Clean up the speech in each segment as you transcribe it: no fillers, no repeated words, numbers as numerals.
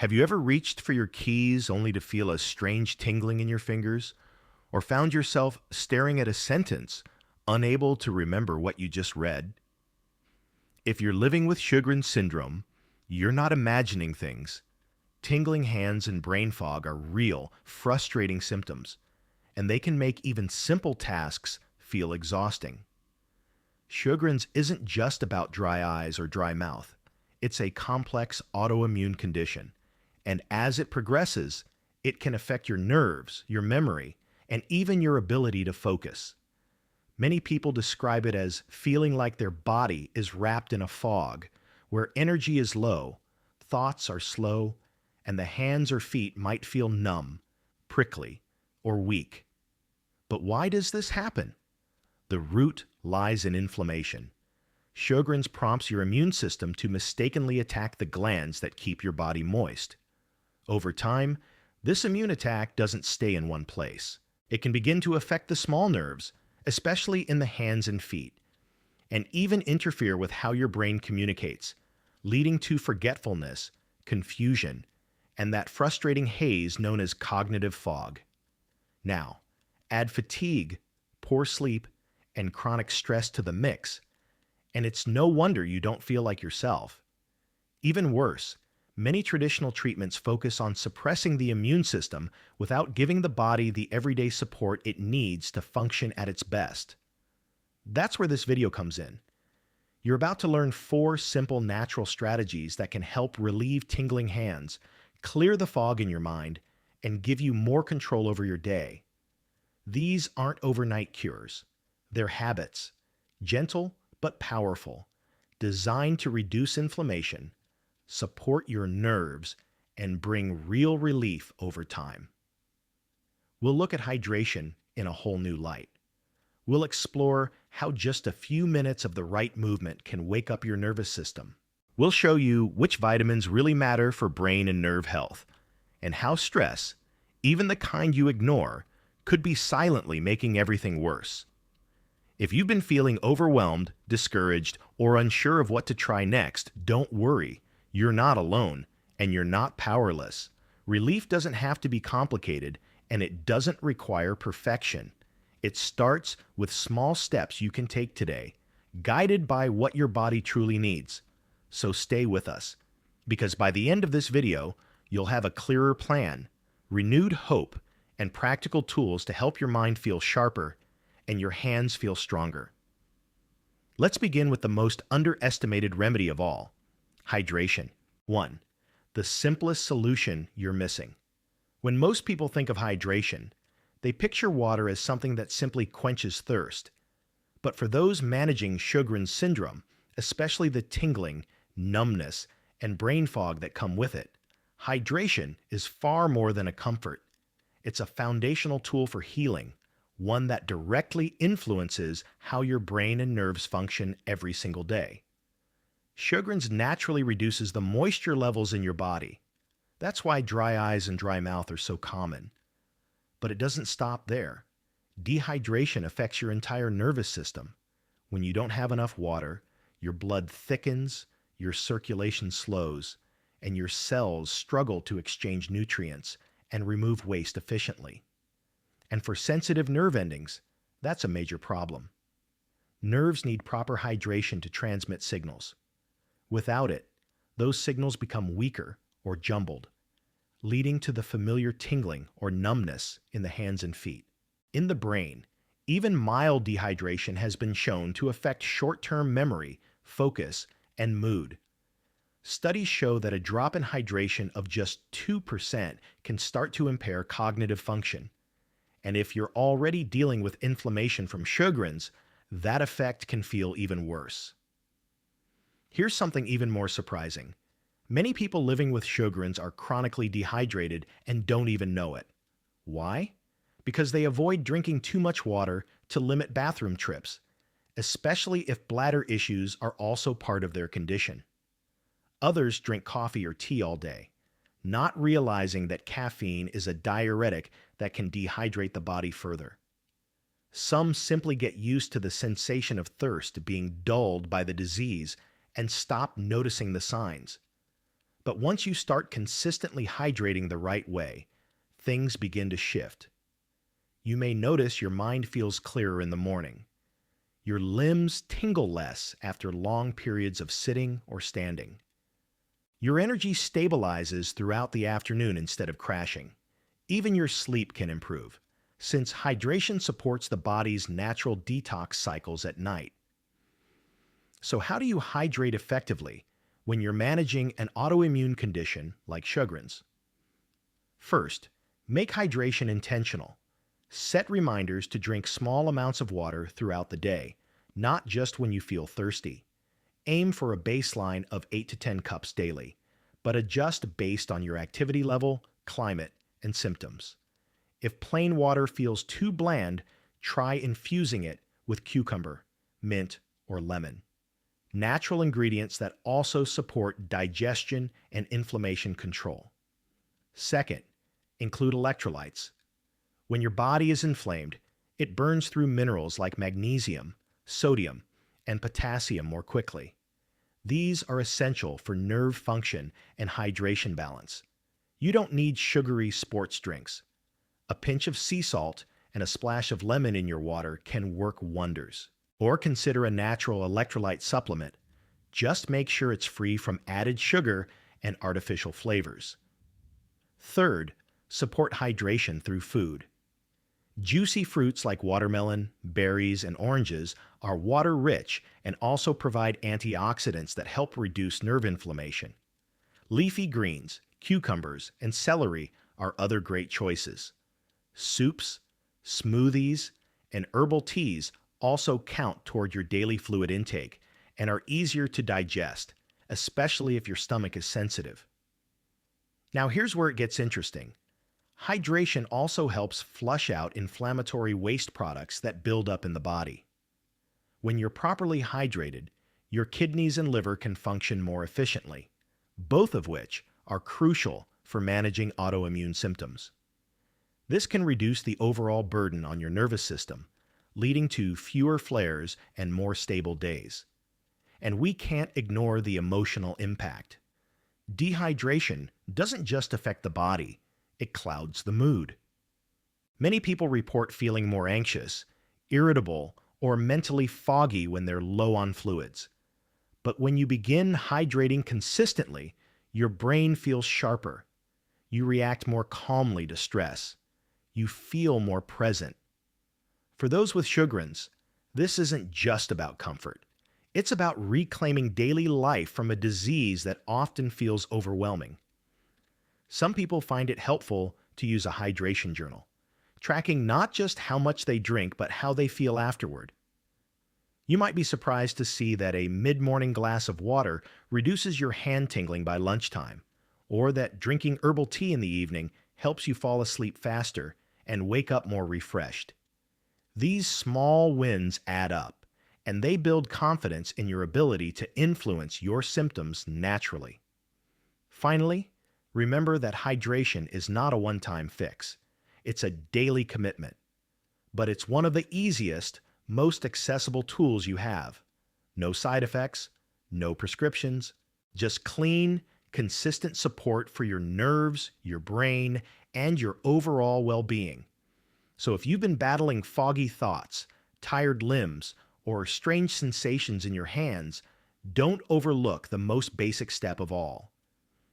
Have you ever reached for your keys only to feel a strange tingling in your fingers? Or found yourself staring at a sentence, unable to remember what you just read? If you're living with Sjögren syndrome, you're not imagining things. Tingling hands and brain fog are real, frustrating symptoms, and they can make even simple tasks feel exhausting. Sjögren's isn't just about dry eyes or dry mouth. It's a complex autoimmune condition, and as it progresses, it can affect your nerves, your memory, and even your ability to focus. Many people describe it as feeling like their body is wrapped in a fog, where energy is low, thoughts are slow, and the hands or feet might feel numb, prickly, or weak. But why does this happen? The root lies in inflammation. Sjögren's prompts your immune system to mistakenly attack the glands that keep your body moist. Over time, this immune attack doesn't stay in one place. It can begin to affect the small nerves, especially in the hands and feet, and even interfere with how your brain communicates, leading to forgetfulness, confusion, and that frustrating haze known as cognitive fog. Now, add fatigue, poor sleep, and chronic stress to the mix, and it's no wonder you don't feel like yourself. Even worse, many traditional treatments focus on suppressing the immune system without giving the body the everyday support it needs to function at its best. That's where this video comes in. You're about to learn 4 simple natural strategies that can help relieve tingling hands, clear the fog in your mind, and give you more control over your day. These aren't overnight cures. They're habits, gentle but powerful, designed to reduce inflammation, support your nerves, and bring real relief over time. We'll look at hydration in a whole new light. We'll explore how just a few minutes of the right movement can wake up your nervous system. We'll show you which vitamins really matter for brain and nerve health, and how stress, even the kind you ignore, could be silently making everything worse. If you've been feeling overwhelmed, discouraged, or unsure of what to try next, don't worry. You're not alone, and you're not powerless. Relief doesn't have to be complicated, and it doesn't require perfection. It starts with small steps you can take today, guided by what your body truly needs. So stay with us, because by the end of this video, you'll have a clearer plan, renewed hope, and practical tools to help your mind feel sharper and your hands feel stronger. Let's begin with the most underestimated remedy of all: hydration. 1. The simplest solution you're missing. When most people think of hydration, they picture water as something that simply quenches thirst. But for those managing Sjögren's syndrome, especially the tingling, numbness, and brain fog that come with it, hydration is far more than a comfort. It's a foundational tool for healing, one that directly influences how your brain and nerves function every single day. Sjögren's naturally reduces the moisture levels in your body. That's why dry eyes and dry mouth are so common. But it doesn't stop there. Dehydration affects your entire nervous system. When you don't have enough water, your blood thickens, your circulation slows, and your cells struggle to exchange nutrients and remove waste efficiently. And for sensitive nerve endings, that's a major problem. Nerves need proper hydration to transmit signals. Without it, those signals become weaker or jumbled, leading to the familiar tingling or numbness in the hands and feet. In the brain, even mild dehydration has been shown to affect short-term memory, focus, and mood. Studies show that a drop in hydration of just 2% can start to impair cognitive function. And if you're already dealing with inflammation from Sjögren's, that effect can feel even worse. Here's something even more surprising. Many people living with Sjögren's are chronically dehydrated and don't even know it. Why? Because they avoid drinking too much water to limit bathroom trips, especially if bladder issues are also part of their condition. Others drink coffee or tea all day, not realizing that caffeine is a diuretic that can dehydrate the body further. Some simply get used to the sensation of thirst being dulled by the disease and stop noticing the signs. But once you start consistently hydrating the right way, things begin to shift. You may notice your mind feels clearer in the morning. Your limbs tingle less after long periods of sitting or standing. Your energy stabilizes throughout the afternoon instead of crashing. Even your sleep can improve, since hydration supports the body's natural detox cycles at night. So how do you hydrate effectively when you're managing an autoimmune condition like Sjögren's? First, make hydration intentional. Set reminders to drink small amounts of water throughout the day, not just when you feel thirsty. Aim for a baseline of 8 to 10 cups daily, but adjust based on your activity level, climate, and symptoms. If plain water feels too bland, try infusing it with cucumber, mint, or lemon. Natural ingredients that also support digestion and inflammation control. Second, include electrolytes. When your body is inflamed, it burns through minerals like magnesium, sodium, and potassium more quickly. These are essential for nerve function and hydration balance. You don't need sugary sports drinks. A pinch of sea salt and a splash of lemon in your water can work wonders. Or consider a natural electrolyte supplement. Just make sure it's free from added sugar and artificial flavors. Third, support hydration through food. Juicy fruits like watermelon, berries, and oranges are water-rich and also provide antioxidants that help reduce nerve inflammation. Leafy greens, cucumbers, and celery are other great choices. Soups, smoothies, and herbal teas also count toward your daily fluid intake and are easier to digest, especially if your stomach is sensitive. Now here's where it gets interesting. Hydration also helps flush out inflammatory waste products that build up in the body. When you're properly hydrated, your kidneys and liver can function more efficiently, both of which are crucial for managing autoimmune symptoms. This can reduce the overall burden on your nervous system, leading to fewer flares and more stable days. And we can't ignore the emotional impact. Dehydration doesn't just affect the body, it clouds the mood. Many people report feeling more anxious, irritable, or mentally foggy when they're low on fluids. But when you begin hydrating consistently, your brain feels sharper. You react more calmly to stress. You feel more present. For those with Sjögren's, this isn't just about comfort. It's about reclaiming daily life from a disease that often feels overwhelming. Some people find it helpful to use a hydration journal, tracking not just how much they drink, but how they feel afterward. You might be surprised to see that a mid-morning glass of water reduces your hand tingling by lunchtime, or that drinking herbal tea in the evening helps you fall asleep faster and wake up more refreshed. These small wins add up, and they build confidence in your ability to influence your symptoms naturally. Finally, remember that hydration is not a one-time fix. It's a daily commitment. But it's one of the easiest, most accessible tools you have. No side effects, no prescriptions, just clean, consistent support for your nerves, your brain, and your overall well-being. So if you've been battling foggy thoughts, tired limbs, or strange sensations in your hands, don't overlook the most basic step of all.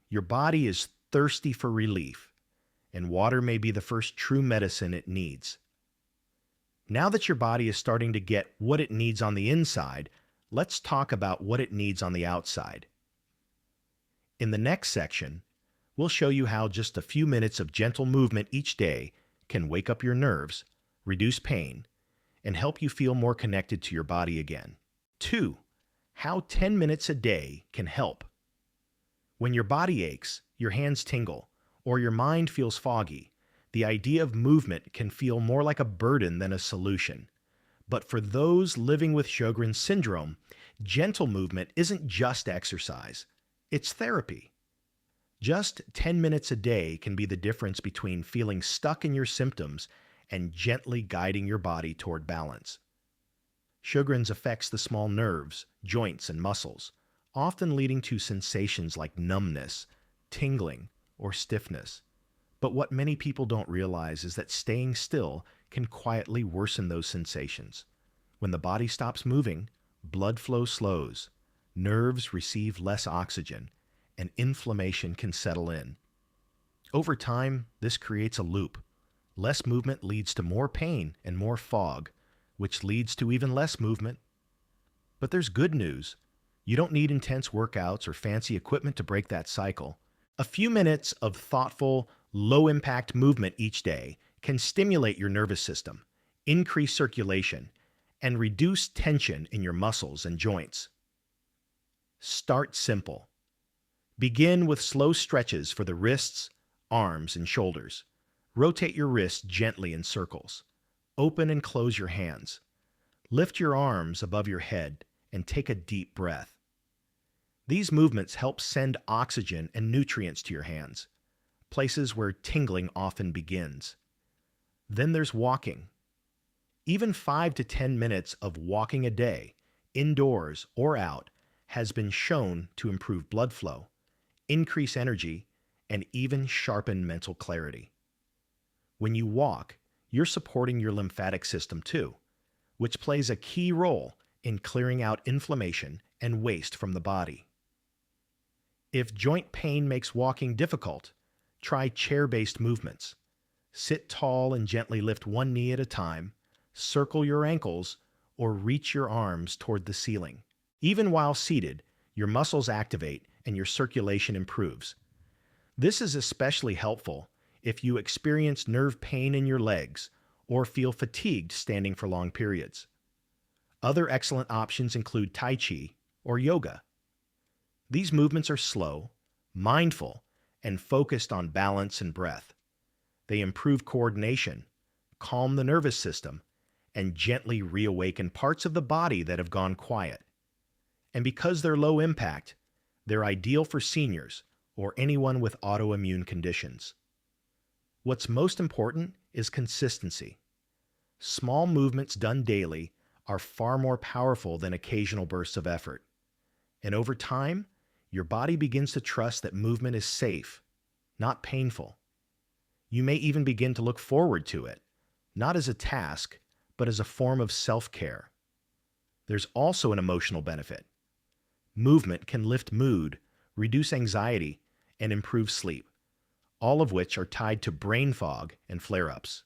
Your body is thirsty for relief, and water may be the first true medicine it needs. Now that your body is starting to get what it needs on the inside, let's talk about what it needs on the outside. In the next section, we'll show you how just a few minutes of gentle movement each day can wake up your nerves, reduce pain, and help you feel more connected to your body again. 2. How 10 minutes a day can help. When your body aches, your hands tingle, or your mind feels foggy, the idea of movement can feel more like a burden than a solution. But for those living with Sjögren's syndrome, gentle movement isn't just exercise, it's therapy. Just 10 minutes a day can be the difference between feeling stuck in your symptoms and gently guiding your body toward balance. Sjögren's affects the small nerves, joints, and muscles, often leading to sensations like numbness, tingling, or stiffness. But what many people don't realize is that staying still can quietly worsen those sensations. When the body stops moving, blood flow slows, nerves receive less oxygen, and inflammation can settle in. Over time, this creates a loop. Less movement leads to more pain and more fog, which leads to even less movement. But there's good news. You don't need intense workouts or fancy equipment to break that cycle. A few minutes of thoughtful, low-impact movement each day can stimulate your nervous system, increase circulation, and reduce tension in your muscles and joints. Start simple. Begin with slow stretches for the wrists, arms, and shoulders. Rotate your wrists gently in circles. Open and close your hands. Lift your arms above your head and take a deep breath. These movements help send oxygen and nutrients to your hands, places where tingling often begins. Then there's walking. Even 5 to 10 minutes of walking a day, indoors or out, has been shown to improve blood flow, increase energy, and even sharpen mental clarity. When you walk, you're supporting your lymphatic system too, which plays a key role in clearing out inflammation and waste from the body. If joint pain makes walking difficult, try chair-based movements. Sit tall and gently lift one knee at a time, circle your ankles, or reach your arms toward the ceiling. Even while seated, your muscles activate and your circulation improves. This is especially helpful if you experience nerve pain in your legs or feel fatigued standing for long periods. Other excellent options include Tai Chi or yoga. These movements are slow, mindful, and focused on balance and breath. They improve coordination, calm the nervous system, and gently reawaken parts of the body that have gone quiet. And because they're low impact, they're ideal for seniors or anyone with autoimmune conditions. What's most important is consistency. Small movements done daily are far more powerful than occasional bursts of effort. And over time, your body begins to trust that movement is safe, not painful. You may even begin to look forward to it, not as a task, but as a form of self-care. There's also an emotional benefit. Movement can lift mood, reduce anxiety, and improve sleep, all of which are tied to brain fog and flare-ups.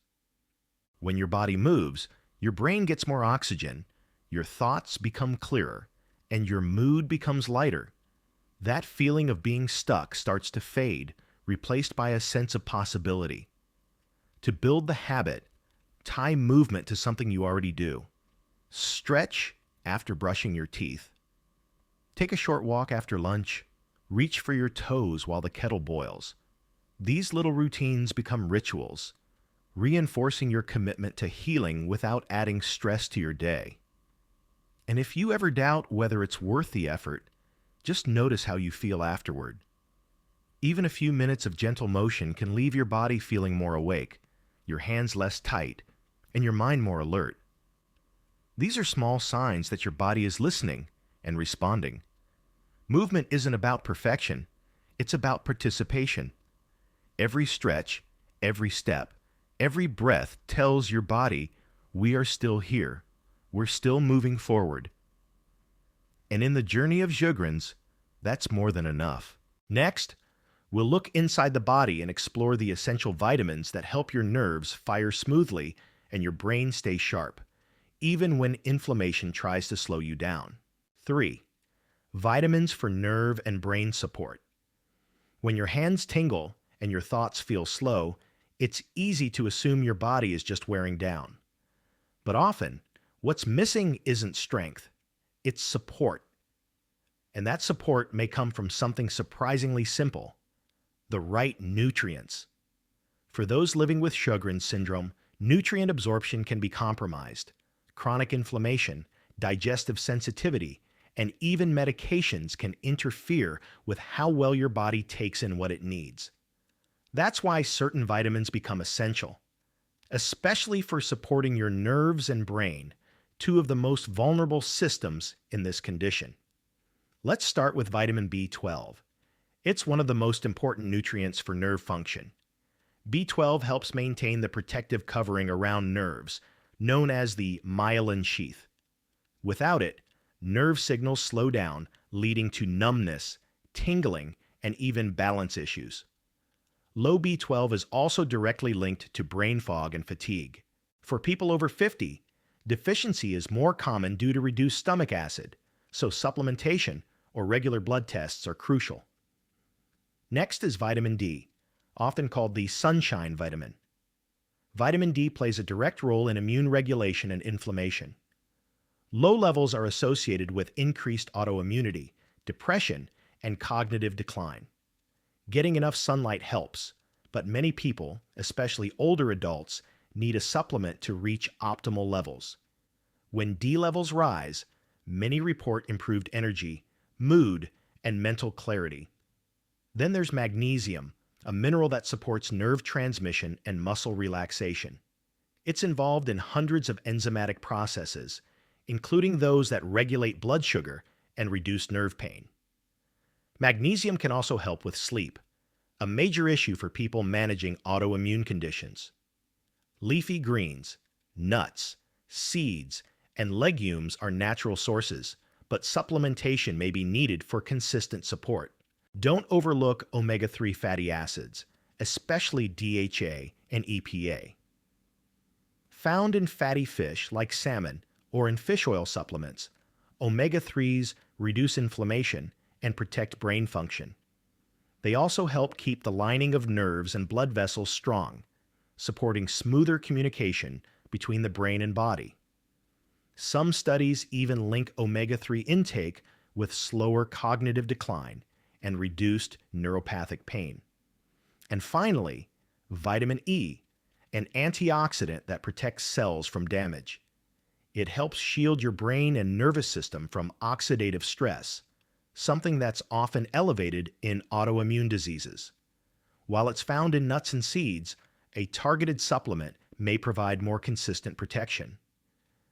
When your body moves, your brain gets more oxygen, your thoughts become clearer, and your mood becomes lighter. That feeling of being stuck starts to fade, replaced by a sense of possibility. To build the habit, tie movement to something you already do. Stretch after brushing your teeth. Take a short walk after lunch. Reach for your toes while the kettle boils. These little routines become rituals, reinforcing your commitment to healing without adding stress to your day. And if you ever doubt whether it's worth the effort, just notice how you feel afterward. Even a few minutes of gentle motion can leave your body feeling more awake, your hands less tight, and your mind more alert. These are small signs that your body is listening and responding. Movement isn't about perfection, it's about participation. Every stretch, every step, every breath tells your body, we are still here, we're still moving forward. And in the journey of Sjögren's, that's more than enough. Next, we'll look inside the body and explore the essential vitamins that help your nerves fire smoothly and your brain stay sharp, even when inflammation tries to slow you down. 3. Vitamins for nerve and brain support. When your hands tingle and your thoughts feel slow, it's easy to assume your body is just wearing down. But often, what's missing isn't strength, it's support. And that support may come from something surprisingly simple: the right nutrients. For those living with Sjögren's syndrome, nutrient absorption can be compromised. Chronic inflammation, digestive sensitivity, and even medications can interfere with how well your body takes in what it needs. That's why certain vitamins become essential, especially for supporting your nerves and brain, two of the most vulnerable systems in this condition. Let's start with vitamin B12. It's one of the most important nutrients for nerve function. B12 helps maintain the protective covering around nerves, known as the myelin sheath. Without it, nerve signals slow down, leading to numbness, tingling, and even balance issues. Low B12 is also directly linked to brain fog and fatigue. For people over 50, deficiency is more common due to reduced stomach acid, so supplementation or regular blood tests are crucial. Next is vitamin D, often called the sunshine vitamin. Vitamin D plays a direct role in immune regulation and inflammation. Low levels are associated with increased autoimmunity, depression, and cognitive decline. Getting enough sunlight helps, but many people, especially older adults, need a supplement to reach optimal levels. When D levels rise, many report improved energy, mood, and mental clarity. Then there's magnesium, a mineral that supports nerve transmission and muscle relaxation. It's involved in hundreds of enzymatic processes, including those that regulate blood sugar and reduce nerve pain. Magnesium can also help with sleep, a major issue for people managing autoimmune conditions. Leafy greens, nuts, seeds, and legumes are natural sources, but supplementation may be needed for consistent support. Don't overlook omega-3 fatty acids, especially DHA and EPA. Found in fatty fish like salmon or in fish oil supplements, omega-3s reduce inflammation and protect brain function. They also help keep the lining of nerves and blood vessels strong, supporting smoother communication between the brain and body. Some studies even link omega-3 intake with slower cognitive decline and reduced neuropathic pain. And finally, vitamin E, an antioxidant that protects cells from damage. It helps shield your brain and nervous system from oxidative stress, something that's often elevated in autoimmune diseases. While it's found in nuts and seeds, a targeted supplement may provide more consistent protection.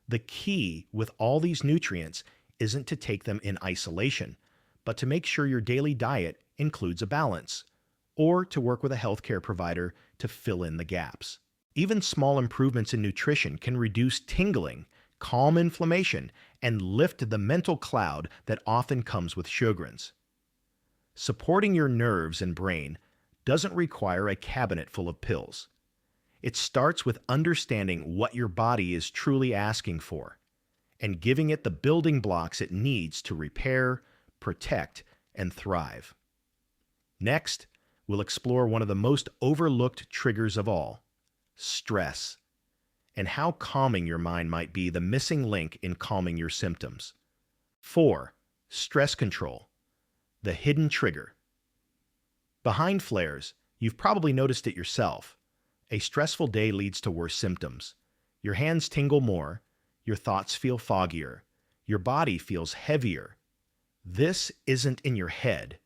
The key with all these nutrients isn't to take them in isolation, but to make sure your daily diet includes a balance, or to work with a healthcare provider to fill in the gaps. Even small improvements in nutrition can reduce tingling, calm inflammation, and lift the mental cloud that often comes with Sjögren's. Supporting your nerves and brain doesn't require a cabinet full of pills. It starts with understanding what your body is truly asking for and giving it the building blocks it needs to repair, protect, and thrive. Next, we'll explore one of the most overlooked triggers of all, stress, and how calming your mind might be the missing link in calming your symptoms. 4. Stress control, the hidden trigger. Behind flares, you've probably noticed it yourself. A stressful day leads to worse symptoms. Your hands tingle more, your thoughts feel foggier, your body feels heavier. This isn't in your head.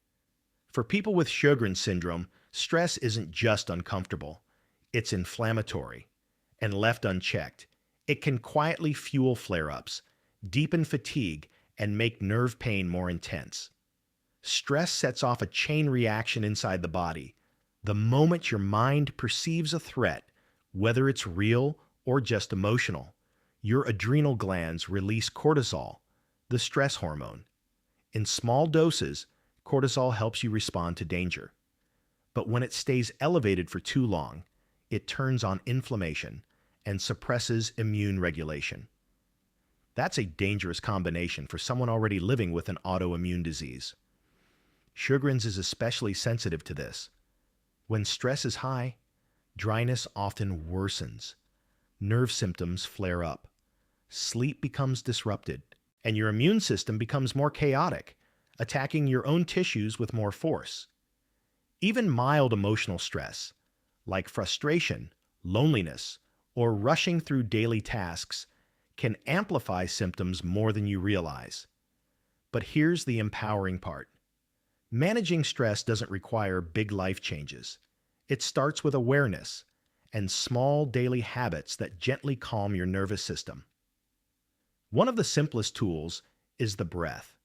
For people with Sjögren syndrome, stress isn't just uncomfortable. It's inflammatory. And left unchecked, it can quietly fuel flare-ups, deepen fatigue, and make nerve pain more intense. Stress sets off a chain reaction inside the body. The moment your mind perceives a threat, whether it's real or just emotional, your adrenal glands release cortisol, the stress hormone. In small doses, cortisol helps you respond to danger. But when it stays elevated for too long, it turns on inflammation and suppresses immune regulation. That's a dangerous combination for someone already living with an autoimmune disease. Sjögren's is especially sensitive to this. When stress is high, dryness often worsens. Nerve symptoms flare up. Sleep becomes disrupted, and your immune system becomes more chaotic, attacking your own tissues with more force. Even mild emotional stress, like frustration, loneliness, or rushing through daily tasks, can amplify symptoms more than you realize. But here's the empowering part. Managing stress doesn't require big life changes. It starts with awareness and small daily habits that gently calm your nervous system. One of the simplest tools is the breath.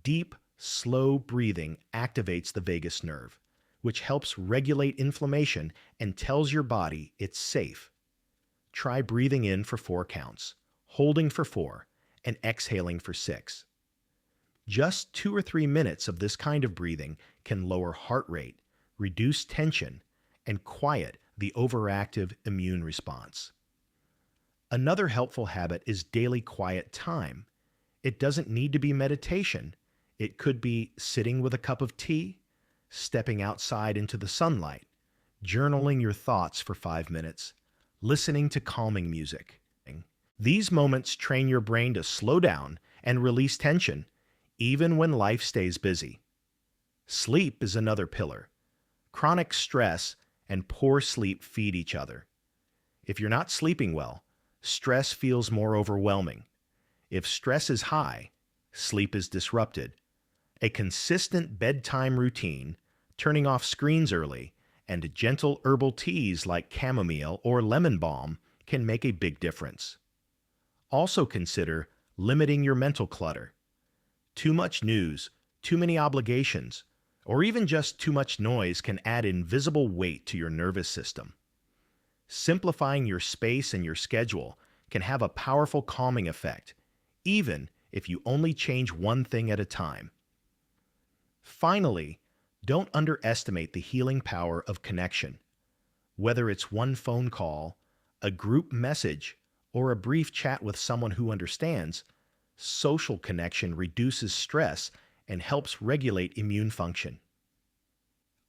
Deep, Slow breathing activates the vagus nerve, which helps regulate inflammation and tells your body it's safe. Try breathing in for 4 counts, holding for 4, and exhaling for 6. Just 2 or 3 minutes of this kind of breathing can lower heart rate, reduce tension, and quiet the overactive immune response. Another helpful habit is daily quiet time. It doesn't need to be meditation. It could be sitting with a cup of tea, stepping outside into the sunlight, journaling your thoughts for 5 minutes, listening to calming music. These moments train your brain to slow down and release tension, even when life stays busy. Sleep is another pillar. Chronic stress and poor sleep feed each other. If you're not sleeping well, stress feels more overwhelming. If stress is high, sleep is disrupted. A consistent bedtime routine, turning off screens early, and gentle herbal teas like chamomile or lemon balm can make a big difference. Also consider limiting your mental clutter. Too much news, too many obligations, or even just too much noise can add invisible weight to your nervous system. Simplifying your space and your schedule can have a powerful calming effect, even if you only change one thing at a time. Finally, don't underestimate the healing power of connection. Whether it's one phone call, a group message, or a brief chat with someone who understands, social connection reduces stress and helps regulate immune function.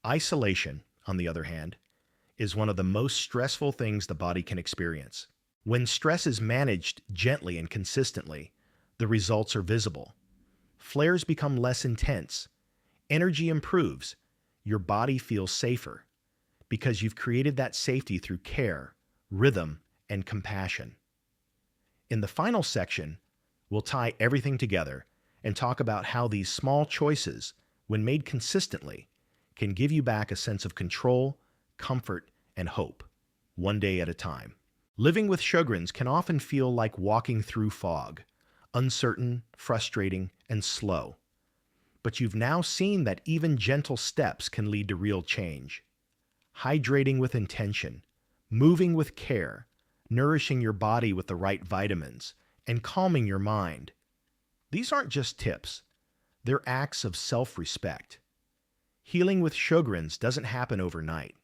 Isolation, on the other hand, is one of the most stressful things the body can experience. When stress is managed gently and consistently, the results are visible. Flares become less intense. Energy improves. Your body feels safer because you've created that safety through care, rhythm, and compassion. In the final section, we'll tie everything together and talk about how these small choices, when made consistently, can give you back a sense of control, comfort, and hope, one day at a time. Living with Sjögrens can often feel like walking through fog, uncertain, frustrating, and slow. But you've now seen that even gentle steps can lead to real change. Hydrating with intention, moving with care, nourishing your body with the right vitamins, and calming your mind. These aren't just tips. They're acts of self-respect. Healing with Sjögrens doesn't happen overnight,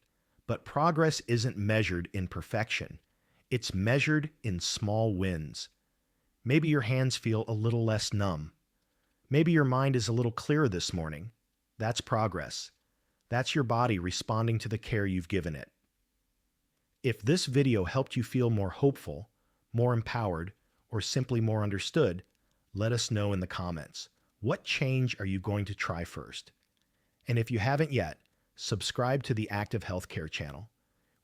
but progress isn't measured in perfection. It's measured in small wins. Maybe your hands feel a little less numb. Maybe your mind is a little clearer this morning. That's progress. That's your body responding to the care you've given it. If this video helped you feel more hopeful, more empowered, or simply more understood, let us know in the comments. What change are you going to try first? And if you haven't yet, subscribe to the Active Healthcare channel.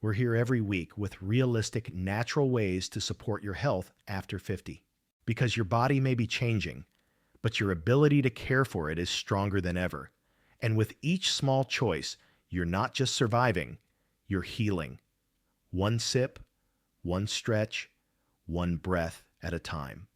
We're here every week with realistic, natural ways to support your health after 50. Because your body may be changing, but your ability to care for it is stronger than ever. And with each small choice, you're not just surviving, you're healing. One sip, one stretch, one breath at a time.